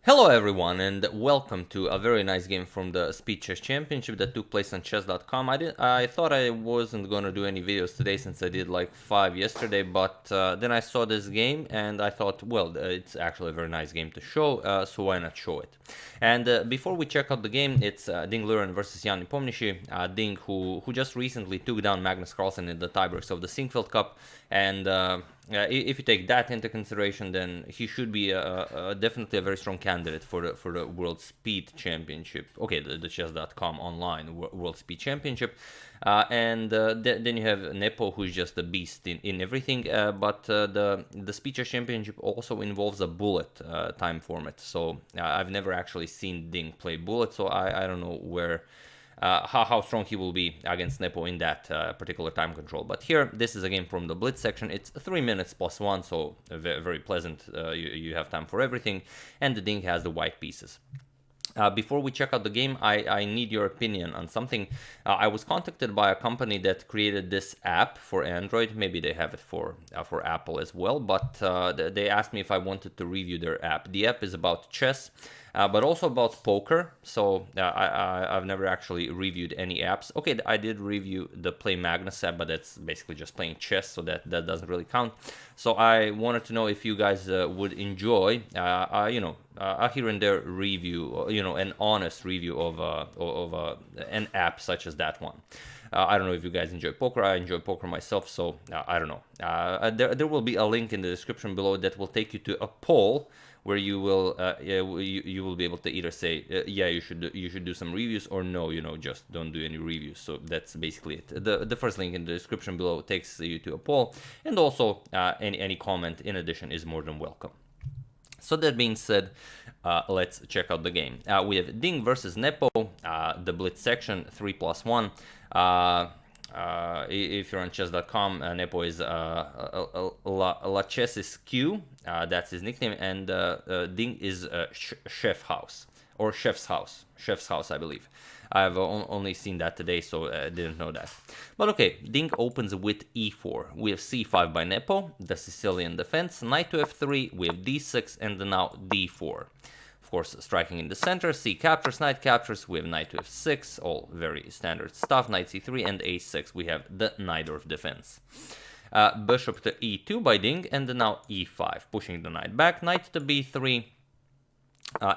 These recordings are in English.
Hello everyone and welcome to a very nice game from the Speed Chess Championship that took place on chess.com. I thought I wasn't gonna do any videos today since I did like 5 yesterday, but then I saw this game and I thought, well, it's actually a very nice game to show, so why not show it? And before we check out the game, it's Ding Liren versus Jan Nepomniachtchi. Ding who just recently took down Magnus Carlsen in the tiebreaks of the Sinquefield Cup, and if you take that into consideration, then he should be definitely a very strong candidate for the World Speed Championship. Okay, the chess.com online World Speed Championship. Then you have Nepo, who's just a beast in everything. But the Speed Chess Championship also involves a bullet time format. So I've never actually seen Ding play bullet, so I don't know where. How strong he will be against Nepo in that particular time control. But here, this is a game from the Blitz section. It's 3 minutes plus 1, so very pleasant. You have time for everything. And the Ding has the white pieces. Before we check out the game, I need your opinion on something. I was contacted by a company that created this app for Android. Maybe they have it for Apple as well, but they asked me if I wanted to review their app. The app is about chess, but also about poker. So I've never actually reviewed any apps. Okay, I did review the Play Magnus app, but that's basically just playing chess, so that doesn't really count. So I wanted to know if you guys would enjoy, a here and there review, an honest review of an app such as that one. I don't know if you guys enjoy poker. I enjoy poker myself, so I don't know. There will be a link in the description below that will take you to a poll where you will you will be able to either say yeah, you should do some reviews, or no, just don't do any reviews. So that's basically it. The first link in the description below takes you to a poll, and also any comment in addition is more than welcome. So that being said, let's check out the game. We have Ding versus Nepo, the Blitz section, 3+1. If you're on chess.com, Nepo is La Chess Q, that's his nickname, and Ding is Chef House, or Chef's House, I believe. I've only seen that today, so I didn't know that. But okay, Ding opens with e4. We have c5 by Nepo, the Sicilian defense, knight to f3, we have d6, and now d4. Of course, striking in the center, c captures, knight captures, we have knight to f6, all very standard stuff, knight c3, and a6, we have the Najdorf defense. Bishop to e2 by Ding, and now e5, pushing the knight back, knight to b3,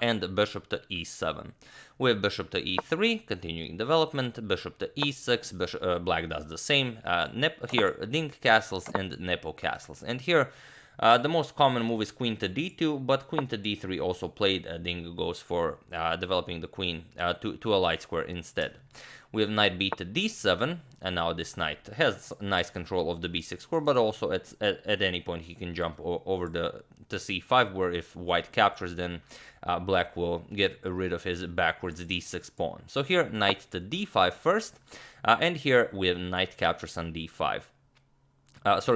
and bishop to e7. We have bishop to e3, continuing development, bishop to e6, black does the same. Here, Ding castles and Nepo castles. And here, the most common move is queen to d2, but queen to d3 also played. Ding goes for developing the queen to a light square instead. We have knight b to d7, and now this knight has nice control of the b6 square, but also at any point he can jump over to c5, where if white captures, then black will get rid of his backwards d6 pawn. So here, knight to d5 first, and here we have knight captures on d5.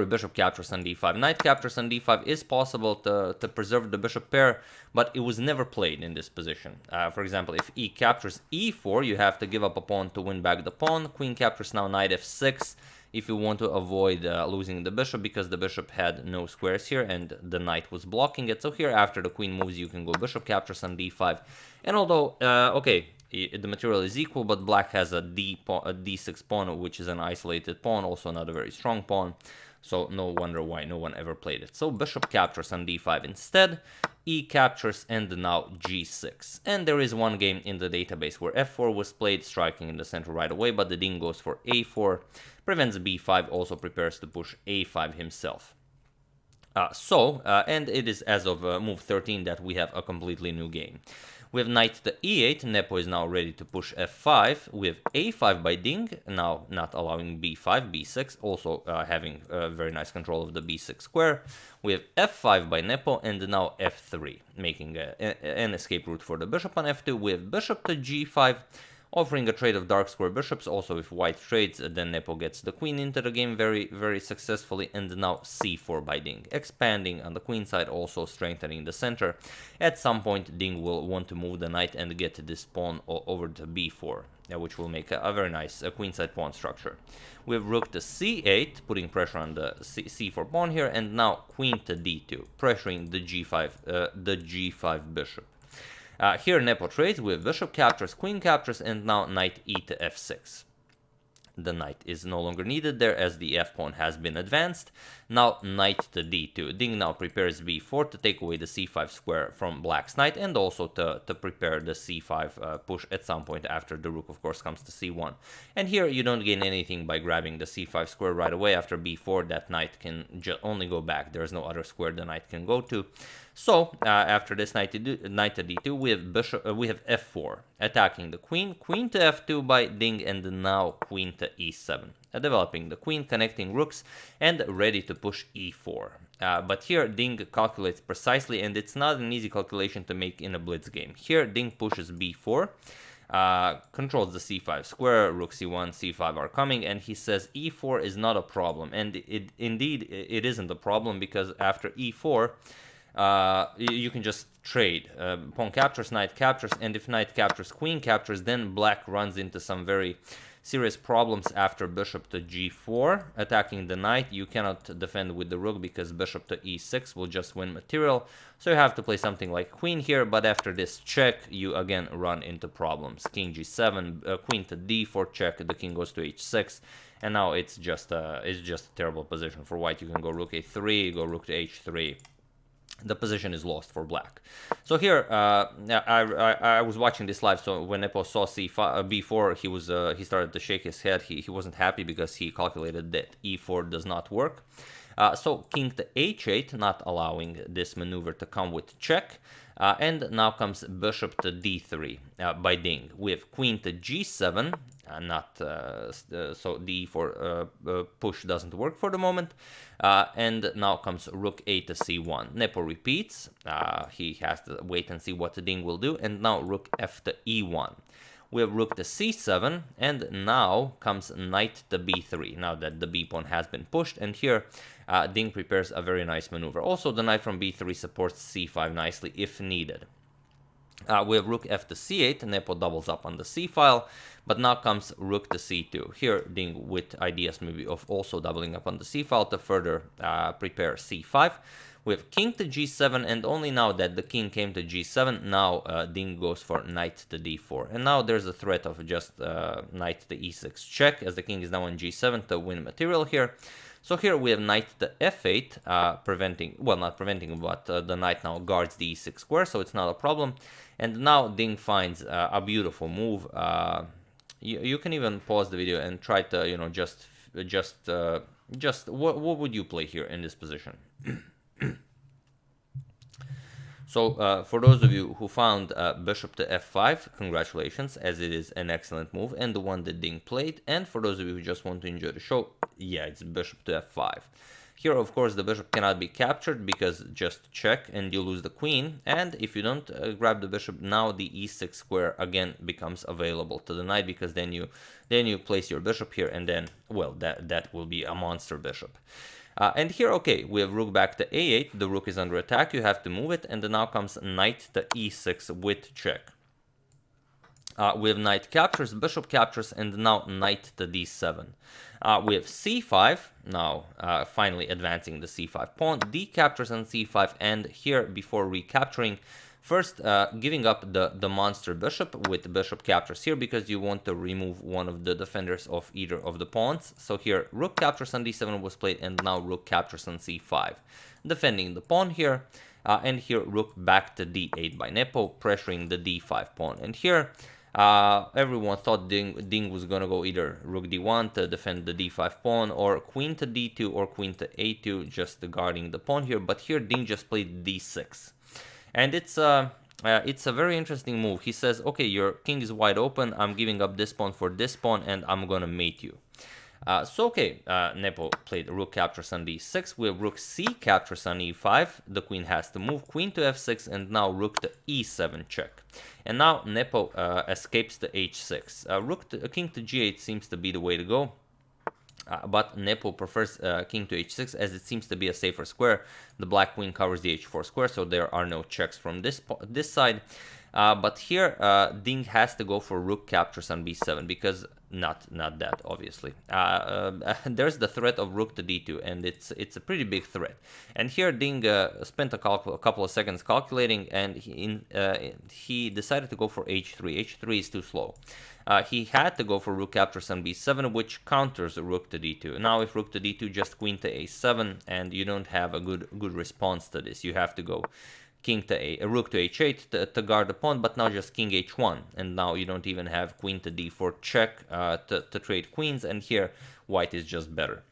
Bishop captures on d5. Knight captures on d5 is possible to preserve the bishop pair, but it was never played in this position. For example, if e captures e4, you have to give up a pawn to win back the pawn. Queen captures now knight f6 if you want to avoid losing the bishop, because the bishop had no squares here and the knight was blocking it. So here, after the queen moves, you can go bishop captures on d5. And although, the material is equal, but black has a d6 pawn, which is an isolated pawn, also not a very strong pawn. So no wonder why no one ever played it. So bishop captures on d5 instead, e captures, and now g6. And there is one game in the database where f4 was played, striking in the center right away, but the Ding goes for a4, prevents b5, also prepares to push a5 himself. And it is as of move 13 that we have a completely new game. We have knight to e8, Nepo is now ready to push f5, we have a5 by Ding, now not allowing b5, b6, also having very nice control of the b6 square. We have f5 by Nepo, and now f3, making an escape route for the bishop on f2. We have bishop to g5, offering a trade of dark square bishops. Also, if white trades, then Nepo gets the queen into the game very, very successfully, and now c4 by Ding, expanding on the queen side, also strengthening the center. At some point, Ding will want to move the knight and get this pawn over to b4, which will make a very nice queenside pawn structure. We have rook to c8, putting pressure on the c4 pawn here, and now queen to d2, pressuring the g5 bishop. Here Nepo trades with bishop captures, queen captures, and now knight e to f6. The knight is no longer needed there as the f-pawn has been advanced. Now knight to d2. Ding now prepares b4 to take away the c5 square from black's knight, and also to prepare the c5 push at some point after the rook, of course, comes to c1. And here you don't gain anything by grabbing the c5 square right away. After b4, that knight can only go back. There's no other square the knight can go to. So after this knight to d2, we have f4 attacking the queen, queen to f2 by Ding, and now queen to e7, developing the queen, connecting rooks, and ready to push e4. But here Ding calculates precisely, and it's not an easy calculation to make in a blitz game. Here Ding pushes b4, controls the c5 square, rook c1, c5 are coming, and he says e4 is not a problem, and indeed it isn't a problem, because after e4 you can just trade. Pawn captures, knight captures, and if knight captures, queen captures, then black runs into some very serious problems after bishop to g4, attacking the knight. You cannot defend with the rook because bishop to e6 will just win material, so you have to play something like queen here, but after this check, you again run into problems. King g7, queen to d4 check, the king goes to h6, and now it's just a terrible position for white. You can go rook a3, go rook to h3. The position is lost for black. So here, I was watching this live. So when Nepo saw b4, he started to shake his head. He wasn't happy because he calculated that e4 does not work. So king to h8, not allowing this maneuver to come with check. And now comes bishop to d3 by Ding. We have queen to g7. So the e4 push doesn't work for the moment. And now comes rook a to c1. Nepo repeats. He has to wait and see what the Ding will do. And now rook f to e1. We have rook to c7, and now comes knight to b3, now that the b-pawn has been pushed, and here Ding prepares a very nice maneuver. Also, the knight from b3 supports c5 nicely if needed. We have rook f to c8, Nepo doubles up on the c file, but now comes rook to c2. Here, Ding with ideas maybe of also doubling up on the c file to further prepare c5. We have king to g7, and only now that the king came to g7, now Ding goes for knight to d4. And now there's a threat of just knight to e6 check, as the king is now on g7 to win material here. So here we have knight to f8, preventing, well, not preventing, but the knight now guards the e6 square, so it's not a problem. And now Ding finds a beautiful move. You can even pause the video and try to, you know, just what would you play here in this position? So for those of you who found bishop to f5, congratulations, as it is an excellent move and the one that Ding played. And for those of you who just want to enjoy the show, yeah, it's bishop to f5. Here, of course, the bishop cannot be captured because just check and you lose the queen. And if you don't grab the bishop, now the e6 square again becomes available to the knight, because then you place your bishop here, and then, well, that will be a monster bishop. And here, okay, we have rook back to a8. The rook is under attack. You have to move it. And then now comes knight to e6 with check. We have knight captures, bishop captures, and now knight to d7. We have c5, now finally advancing the c5 pawn. D captures on c5, and here, before recapturing, first giving up the monster bishop with bishop captures here, because you want to remove one of the defenders of either of the pawns. So here rook captures on d7 was played, and now rook captures on c5, defending the pawn here. And here rook back to d8 by Nepo, pressuring the d5 pawn. And here everyone thought Ding was gonna go either rook d1 to defend the d5 pawn, or queen to d2, or queen to a2, just guarding the pawn here. But here Ding just played d6. And it's a very interesting move. He says, okay, your king is wide open, I'm giving up this pawn for this pawn, and I'm gonna mate you. So okay, Nepo played rook captures on d6, we have rook c captures on e5, the queen has to move, queen to f6, and now rook to e7 check. And now Nepo escapes to h6. King to g8 seems to be the way to go. But Nepo prefers king to h6, as it seems to be a safer square. the black queen covers the h4 square, so there are no checks from this side. But here, Ding has to go for rook captures on b7 because not that obviously. There's the threat of rook to d2, and it's a pretty big threat. And here Ding spent a couple of seconds calculating, and he decided to go for h3. h3 is too slow. He had to go for rook captures on b7, which counters rook to d2. Now, if rook to d2, just queen to a7, and you don't have a good response to this. You have to go king to rook to h8 to guard the pawn, but now just king h1, and now you don't even have queen to d4 check to trade queens, and here white is just better.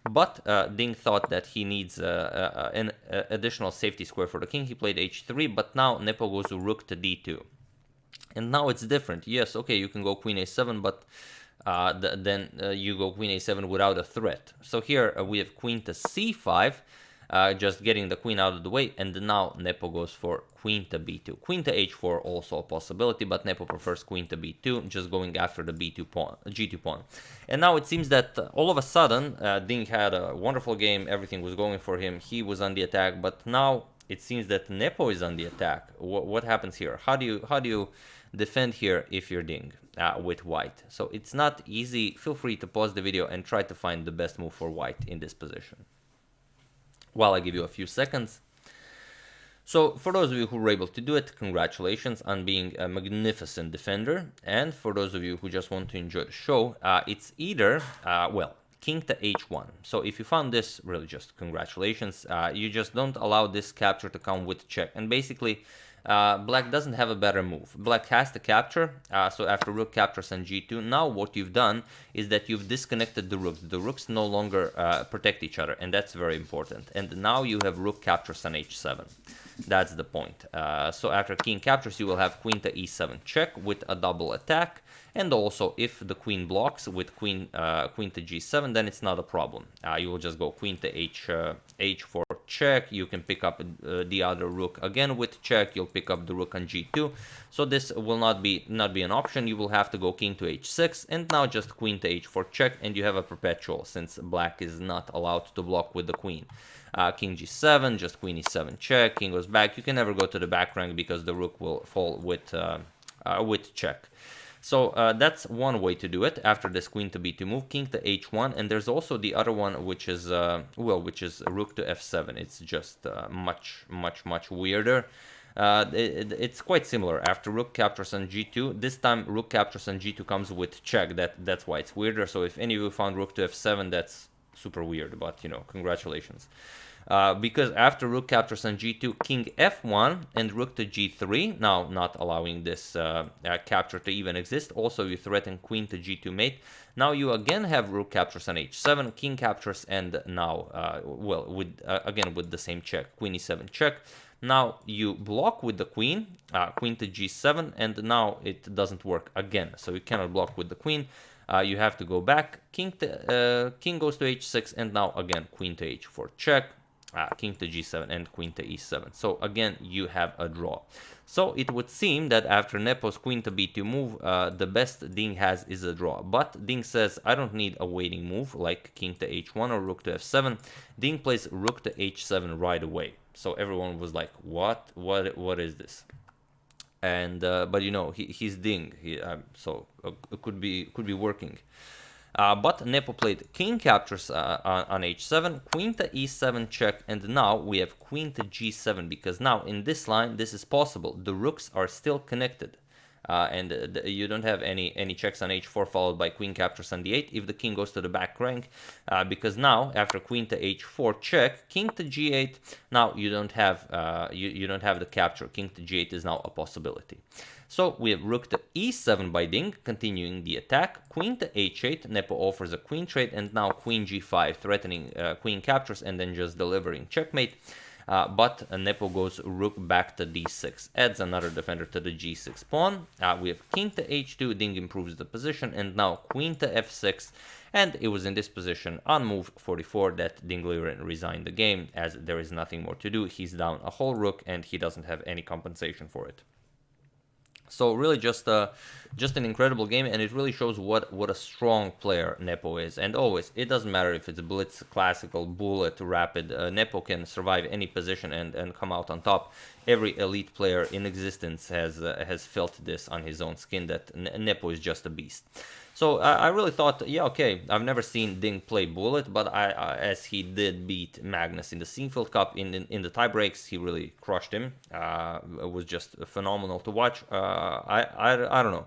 But Ding thought that he needs an additional safety square for the king. He played h3, but now Nepo goes to rook to d2. And now it's different. Yes, okay, you can go queen a7, but then you go queen a7 without a threat. So here we have queen to c5, just getting the queen out of the way, and now Nepo goes for queen to b2. Queen to h4 also a possibility, but Nepo prefers queen to b2, just going after the b2 pawn, g2 pawn. And now it seems that all of a sudden, Ding had a wonderful game, everything was going for him, he was on the attack, but now it seems that Nepo is on the attack. What happens here? How do you defend here if you're Ding with white? So it's not easy. Feel free to pause the video and try to find the best move for white in this position while I give you a few seconds. So for those of you who were able to do it, congratulations on being a magnificent defender. And for those of you who just want to enjoy the show, it's either, well, king to h1. So if you found this, really just congratulations. You just don't allow this capture to come with check. And basically, black doesn't have a better move. Black has to capture, so after rook captures on g2, now what you've done is that you've disconnected the rooks. The rooks no longer protect each other, and that's very important. And now you have rook captures on h7. That's the point. So after king captures, you will have queen to e7 check with a double attack. And also, if the queen blocks with queen to g7, then it's not a problem. You will just go queen to h4 check. You can pick up the other rook again with check. You'll pick up the rook on g2. So this will not be an option. You will have to go king to h6, and now just queen to h4 check, and you have a perpetual, since black is not allowed to block with the queen. King g7, just queen e7 check. King goes back. You can never go to the back rank because the rook will fall with check. So that's one way to do it. After this queen to b2 move, king to h1, and there's also the other one, which is which is rook to f7. It's just much weirder. It's quite similar. After rook captures on g2, this time rook captures on g2 comes with check. That's why it's weirder. So if any of you found rook to f7, that's super weird, but you know, congratulations. Because after rook captures on g2, king f1 and rook to g3, now not allowing this capture to even exist. Also, you threaten queen to g2 mate. Now you again have rook captures on h7, king captures, and now, well, again with the same check, queen e7 check. Now you block with the queen, queen to g7, and now it doesn't work again. So you cannot block with the queen. You have to go back. King goes to h6, and now again queen to h4 check. King to g7 and queen to e7. So again, you have a draw. So it would seem that after Nepo's queen to b2 move, the best Ding has is a draw. But Ding says, I don't need a waiting move like king to h1 or rook to f7. Ding plays rook to h7 right away. So everyone was like, what is this? And but you know, he's Ding, so it could be working. But Nepo played king captures on h7, queen to e7 check, and now we have queen to g7, because now in this line this is possible. The rooks are still connected, and you don't have any checks on h4 followed by queen captures on d8 if the king goes to the back rank, because now after queen to h4 check, king to g8, now you don't have you don't have the capture. King to g8 is now a possibility. So we have rook to e7 by Ding, continuing the attack. Queen to h8, Nepo offers a queen trade, and now queen g5, threatening queen captures and then just delivering checkmate. But Nepo goes rook back to d6, adds another defender to the g6 pawn. We have king to h2, Ding improves the position, and now queen to f6. And it was in this position on move 44 that Ding Liren resigned the game, as there is nothing more to do. He's down a whole rook and he doesn't have any compensation for it. So really just an incredible game, and it really shows what a strong player Nepo is. And always, it doesn't matter if it's blitz, classical, bullet, rapid, Nepo can survive any position and come out on top. Every elite player in existence has felt this on his own skin, that Nepo is just a beast. So I really thought, yeah, okay, I've never seen Ding play bullet, but as he did beat Magnus in the Seinfeld Cup in the tie breaks, he really crushed him. It was just phenomenal to watch. I don't know.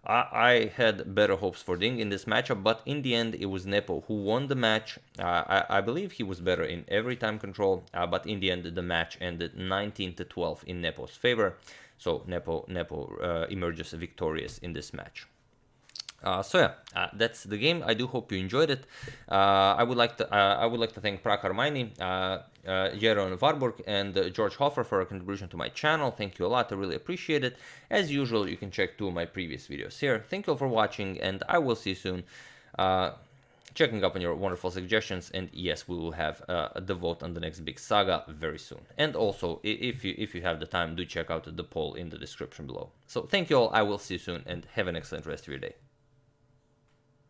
I had better hopes for Ding in this matchup, but in the end, it was Nepo who won the match. I believe he was better in every time control, but in the end, the match ended 19-12 in Nepo's favor. So Nepo emerges victorious in this match. So yeah, that's the game. I do hope you enjoyed it. I would like to thank Prakar Maini, Jeroen Warburg, and George Hoffer for a contribution to my channel. Thank you a lot. I really appreciate it. As usual, you can check 2 of my previous videos here. Thank you all for watching, and I will see you soon. Checking up on your wonderful suggestions, and yes, we will have the vote on the next big saga very soon. And also, if you have the time, do check out the poll in the description below. So thank you all. I will see you soon, and have an excellent rest of your day.